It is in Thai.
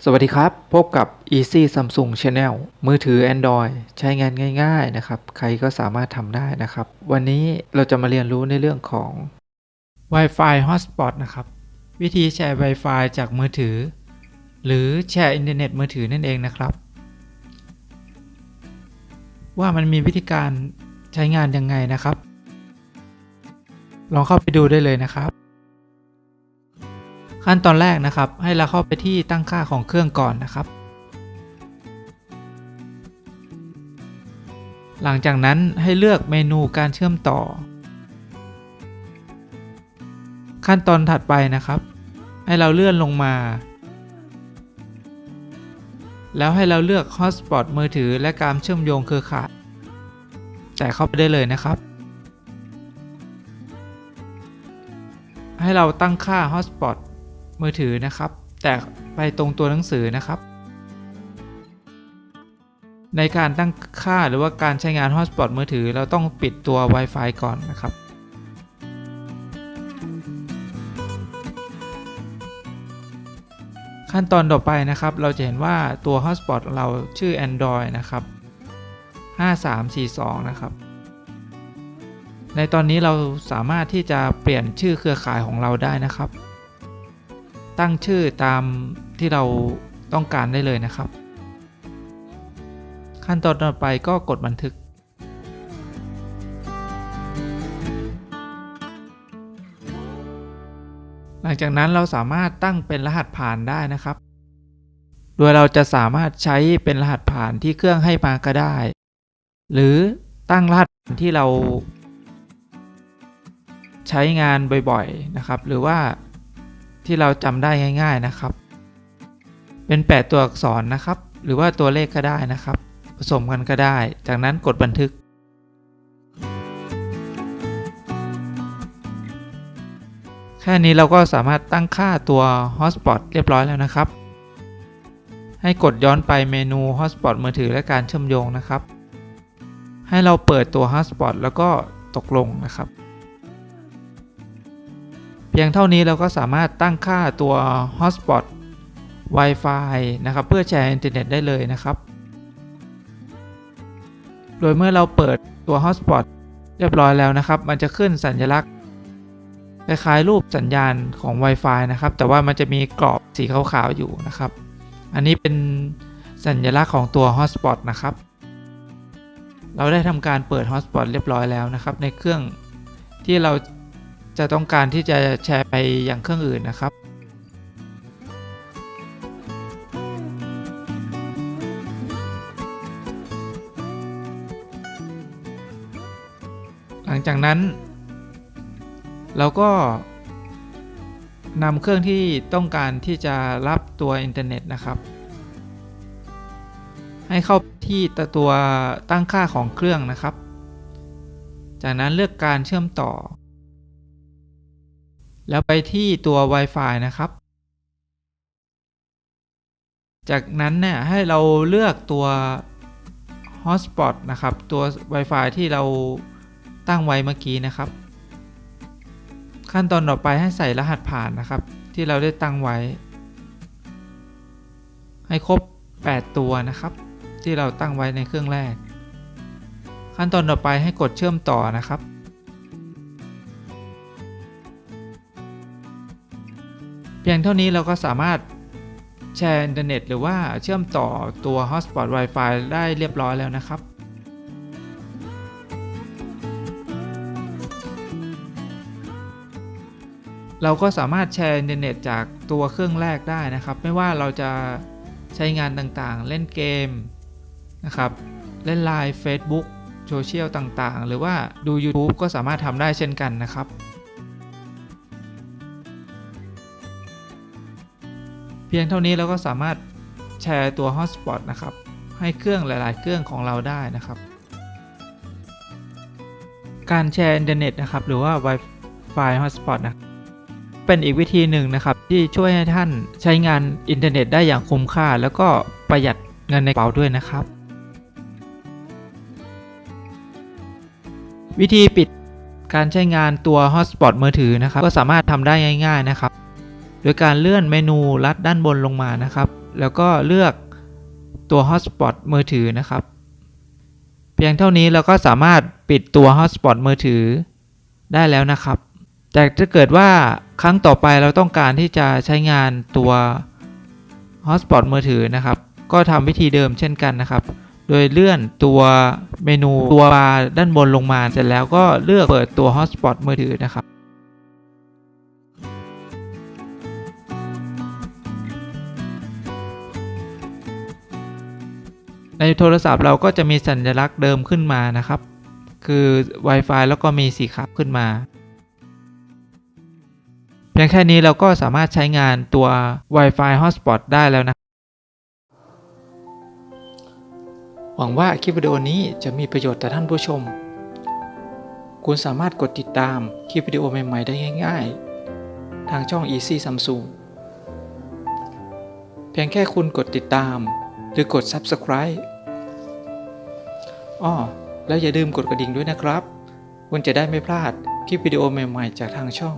สวัสดีครับพบกับ Easy Samsung Channel มือถือ Android ใช้งานง่ายๆนะครับใครก็สามารถทำได้นะครับวันนี้เราจะมาเรียนรู้ในเรื่องของ Wi-Fi Hotspot นะครับวิธีแชร์ Wi-Fi จากมือถือหรือแชร์อินเทอร์เน็ตมือถือนั่นเองนะครับว่ามันมีวิธีการใช้งานยังไงนะครับลองเข้าไปดูได้เลยนะครับขั้นตอนแรกนะครับให้เราเข้าไปที่ตั้งค่าของเครื่องก่อนนะครับหลังจากนั้นให้เลือกเมนูการเชื่อมต่อขั้นตอนถัดไปนะครับให้เราเลื่อนลงมาแล้วให้เราเลือก Hotspot มือถือและการเชื่อมโยงเครือข่ายแต่เข้าไปได้เลยนะครับให้เราตั้งค่า Hotspot มือถือนะครับแต่ไปตรงตัวหนังสือนะครับในการตั้งค่าหรือว่าการใช้งาน Hotspot มือถือเราต้องปิดตัว Wi-Fi ก่อนนะครับขั้นตอนต่อไปนะครับเราจะเห็นว่าตัว Hotspot เราชื่อ Android นะครับ5342นะครับในตอนนี้เราสามารถที่จะเปลี่ยนชื่อเครือข่ายของเราได้นะครับตั้งชื่อตามที่เราต้องการได้เลยนะครับขั้นตอนต่อไปก็กดบันทึกหลังจากนั้นเราสามารถตั้งเป็นรหัสผ่านได้นะครับโดยเราจะสามารถใช้เป็นรหัสผ่านที่เครื่องให้มาก็ได้หรือตั้งรหัสผ่านที่เราใช้งานบ่อยๆนะครับหรือว่าที่เราจำได้ง่ายๆนะครับเป็น8ตัวอักษรนะครับหรือว่าตัวเลขก็ได้นะครับผสมกันก็ได้จากนั้นกดบันทึกแค่นี้เราก็สามารถตั้งค่าตัว Hotspot เรียบร้อยแล้วนะครับให้กดย้อนไปเมนู Hotspot มือถือและการเชื่อมโยงนะครับให้เราเปิดตัว Hotspot แล้วก็ตกลงนะครับเพียงเท่านี้เราก็สามารถตั้งค่าตัว Hotspot Wi-Fi นะครับเพื่อแชร์อินเทอร์เน็ตได้เลยนะครับโดยเมื่อเราเปิดตัว Hotspot เรียบร้อยแล้วนะครับมันจะขึ้นสัญลักษณ์คล้ายๆรูปสัญญาณของ Wi-Fi นะครับแต่ว่ามันจะมีกรอบสีขาวๆอยู่นะครับอันนี้เป็นสัญลักษณ์ของตัว Hotspot นะครับเราได้ทำการเปิด Hotspot เรียบร้อยแล้วนะครับในเครื่องที่เราจะต้องการที่จะแชร์ไปยังเครื่องอื่นนะครับหลังจากนั้นเราก็นำเครื่องที่ต้องการที่จะรับตัวอินเทอร์เน็ตนะครับให้เข้าที่ตัวตั้งค่าของเครื่องนะครับจากนั้นเลือกการเชื่อมต่อแล้วไปที่ตัว Wi-Fi นะครับจากนั้นเนี่ยให้เราเลือกตัว Hotspot นะครับตัว Wi-Fi ที่เราตั้งไว้เมื่อกี้นะครับขั้นตอนต่อไปให้ใส่รหัสผ่านนะครับที่เราได้ตั้งไว้ให้ครบ8ตัวนะครับที่เราตั้งไว้ในเครื่องแรกขั้นตอนต่อไปให้กดเชื่อมต่อนะครับเพียงเท่านี้เราก็สามารถแชร์อินเทอร์เน็ตหรือว่าเชื่อมต่อตัว Hotspot Wi-Fi ได้เรียบร้อยแล้วนะครับเราก็สามารถแชร์อินเทอร์เน็ตจากตัวเครื่องแรกได้นะครับไม่ว่าเราจะใช้งานต่างๆเล่นเกมนะครับเล่น Line Facebook โซเชียลต่างๆหรือว่าดู YouTube ก็สามารถทำได้เช่นกันนะครับเพียงเท่านี้เราก็สามารถแชร์ตัว Hotspot นะครับให้เครื่องหลายๆเครื่องของเราได้นะครับการแชร์อินเทอร์เน็ตนะครับหรือว่า Wi-Fi Hotspot นะเป็นอีกวิธีหนึ่งนะครับที่ช่วยให้ท่านใช้งานอินเทอร์เน็ตได้อย่างคุ้มค่าแล้วก็ประหยัดเงินในกระเป๋าด้วยนะครับวิธีปิดการใช้งานตัว Hotspot มือถือนะครับก็สามารถทำได้ง่ายๆนะครับโดยการเลื่อนเมนูลัดด้านบนลงมานะครับ แล้วก็เลือกตัว Hotspot มือถือนะครับเพียงเท่านี้เราก็สามารถปิดตัว Hotspot มือถือได้แล้วนะครับแต่ถ้าเกิดว่าครั้งต่อไปเราต้องการที่จะใช้งานตัว Hotspot มือถือนะครับก็ทำวิธีเดิมเช่นกันนะครับโดยเลื่อนตัวเมนูตัวบาร์ด้านบนลงมาเสร็จแล้วก็เลือกเปิดตัว Hotspot มือถือนะครับในโทรศัพท์เราก็จะมีสัญลักษณ์เดิมขึ้นมานะครับคือ Wi-Fi แล้วก็มีสีขาวขึ้นมาเพียงแค่นี้เราก็สามารถใช้งานตัว Wi-Fi Hotspot ได้แล้วนะหวังว่าคลิปวิดีโอนี้จะมีประโยชน์ต่อท่านผู้ชมคุณสามารถกดติดตามคลิปวิดีโอใหม่ๆได้ง่ายๆทางช่อง Easy Samsung เพียงแค่คุณกดติดตามหรือกด Subscribe แล้วอย่าลืมกดกระดิ่งด้วยนะครับคุณจะได้ไม่พลาดคลิปวิดีโอใหม่ๆจากทางช่อง